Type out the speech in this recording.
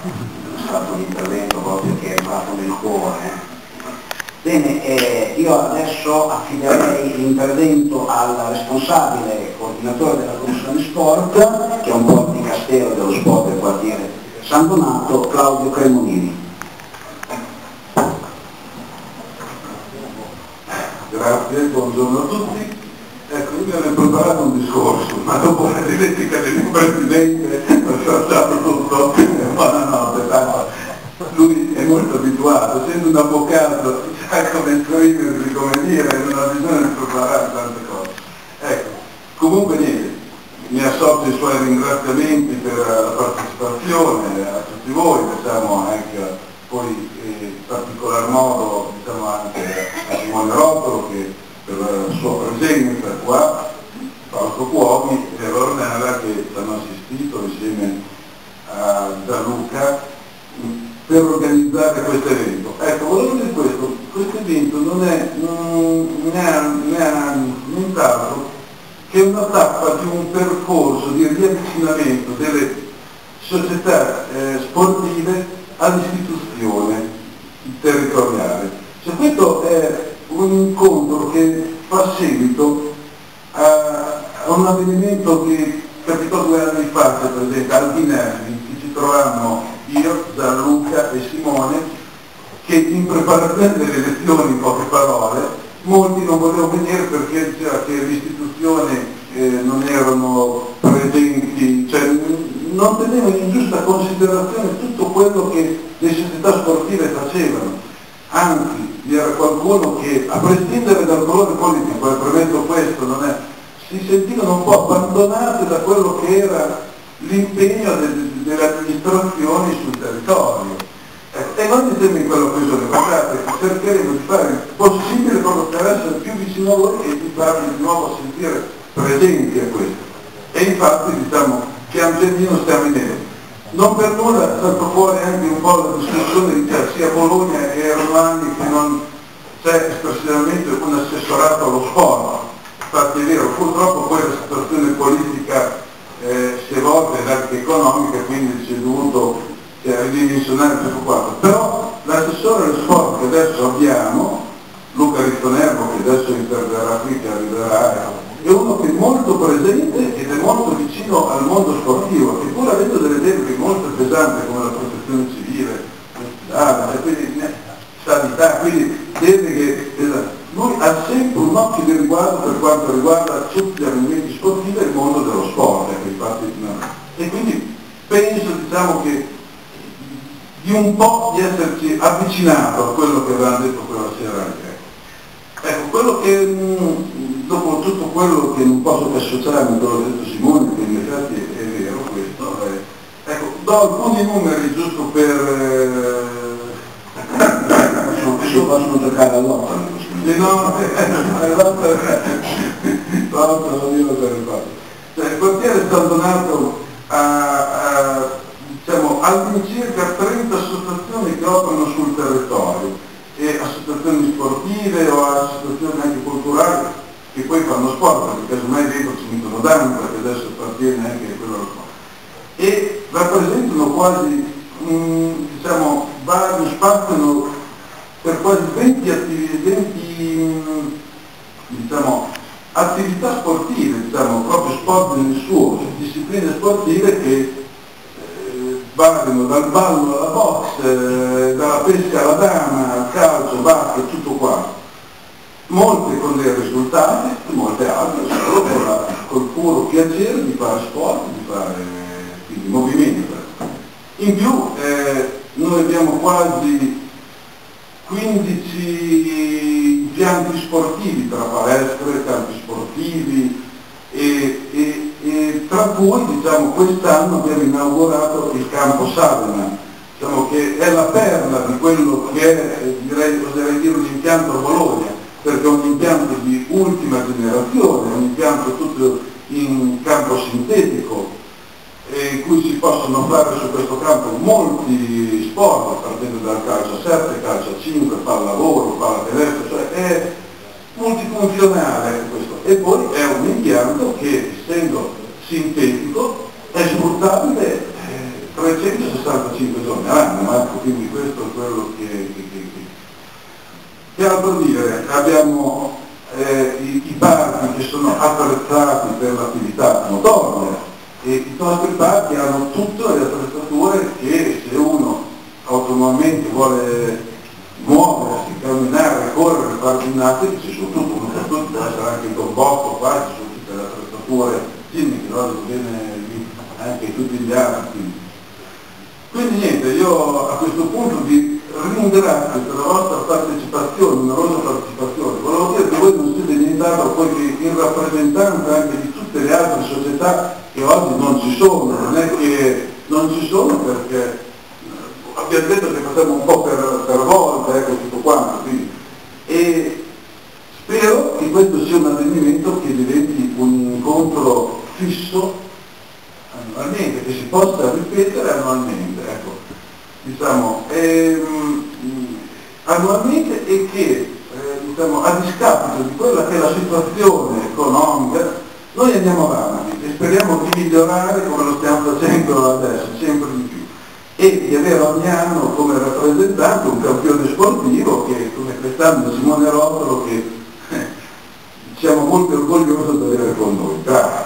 è stato un intervento proprio che è arrivato nel cuore. Bene, io adesso affiderei l'intervento al responsabile coordinatore della Commissione Sport, che è un po' il dicastero dello sport del quartiere San Donato, Claudio Cremonini. Grazie, buongiorno a tutti. Ecco, io mi avevo preparato un discorso, ma dopo la dialettica dell'impresidente ho saltato tutto e buonanotte, tanto lui è molto abituato, essendo un avvocato, sa come esprimersi, come dire, non ha bisogno di preparare tante cose. Ecco, comunque niente, mi associo ai suoi ringraziamenti per la partecipazione, a tutti voi, diciamo anche poi in particolar modo diciamo anche a Simone Rotolo che per la sua presenza qua, Fausto Cuomi e a Ornella che ci hanno assistito insieme a Gianluca per organizzare questo evento. Ecco, volevo dire questo evento non è nient'altro che una tappa di un percorso di riavvicinamento delle società sportive all'istituzione territoriale. Cioè, questo è un incontro che fa seguito a un avvenimento che capitò 2 anni fa, per esempio, al Vinervi, che ci trovammo io, Gianluca e Simone, che in preparazione delle elezioni, in poche parole, molti non volevano venire perché diceva che le istituzioni non erano presenti, cioè non tenevano in giusta considerazione tutto quello che le società sportive facevano. Anzi, vi era qualcuno che, a prescindere dal colore politico, premetto questo, si sentivano un po' abbandonati da quello che era l'impegno delle amministrazioni sul territorio. E noi diciamo in quell'occasione, guardate, che cercheremo di fare il possibile proprio per essere più vicino a voi e di farvi di nuovo sentire presenti a questo. E infatti diciamo che Angelino stiamo in nero. Non per nulla è salto fuori anche un po' la discussione di sia a Bologna che a Romani che non c'è espressivamente un assessorato allo sport. Infatti è vero, purtroppo poi la situazione politica si è evolta ed anche economica, quindi si è dovuto ridimensionare tutto quanto. Però l'assessore allo sport che adesso abbiamo, Luca Rizzonervo, che adesso interverrà qui, che arriverà, è uno che è molto presente ed è molto vicino al mondo sportivo, che pur avendo delle deleghe molto pesanti come la protezione civile, quindi sanità, quindi deleghe pesanti. Lui ha sempre un occhio di riguardo per quanto riguarda tutti gli avvenimenti sportivi e il mondo dello sport, infatti, e quindi penso diciamo che di un po' di esserci avvicinato a quello che avevamo detto quella sera anche. Ecco, quello che dopo tutto quello che non posso che associarmi a quello che ha detto Simone, che in effetti è vero questo, ecco, do alcuni numeri giusto per possono giocare all'otto. Il quartiere è stato donato diciamo, all'incirca 30 associazioni che operano sul territorio, e associazioni sportive o associazioni anche culturali che poi fanno sport, perché casomai dentro ci mettono danno, perché adesso appartiene anche a quello allo sport. E rappresentano quasi, diciamo, spaziano per quasi 20 attività sportive, diciamo, proprio sport nel suo, discipline sportive che variano dal ballo alla box, dalla pesca alla dama, al calcio, basket, tutto qua. Molte con dei risultati, molte altre solo col puro piacere di fare sport, di fare quindi movimento. In più noi abbiamo quasi 15 impianti sportivi tra palestre, campi sportivi e tra cui diciamo, quest'anno abbiamo inaugurato il campo Savena, diciamo, che è la perla di quello che è, oserei dire, un impianto a Bologna, perché è un impianto di ultima generazione, è un impianto tutto in campo sintetico, in cui si possono fare su questo campo molti sport, partendo dal calcio a 7, calcio a 5, pallavolo, pallacanestro, cioè è multifunzionale questo. E poi è un impianto che, essendo sintetico, è sfruttabile 365 giorni, attrezzati per l'attività motoria e i nostri parchi hanno tutte le attrezzature che se uno autonomamente vuole muoversi, camminare, correre, fare ginnastica, ci sono tutto, uno per tutto, può essere anche il tombotto qua, ci sono tutte le attrezzature chimiche, no? Viene anche tutti gli altri. Quindi niente, io a questo punto vi ringrazio per la vostra partecipazione, numerosa partecipazione. Volevo dire che voi non siete nient'altro poi che in rappresentanza anche di tutte le altre società che oggi non ci sono, non è che non ci sono perché abbiamo detto che facciamo un po' per volta, ecco tutto quanto. Quindi. E spero che questo sia un avvenimento che diventi un incontro fisso annualmente, che si possa ripetere annualmente, ecco, diciamo, annualmente e che diciamo, a discapito di quella che è la situazione economica, noi andiamo avanti e speriamo di migliorare come lo stiamo facendo adesso, sempre di più, e di avere ogni anno come rappresentante un campione sportivo che come quest'anno Simone Rotolo, che siamo molto orgogliosi di avere con noi. Grazie.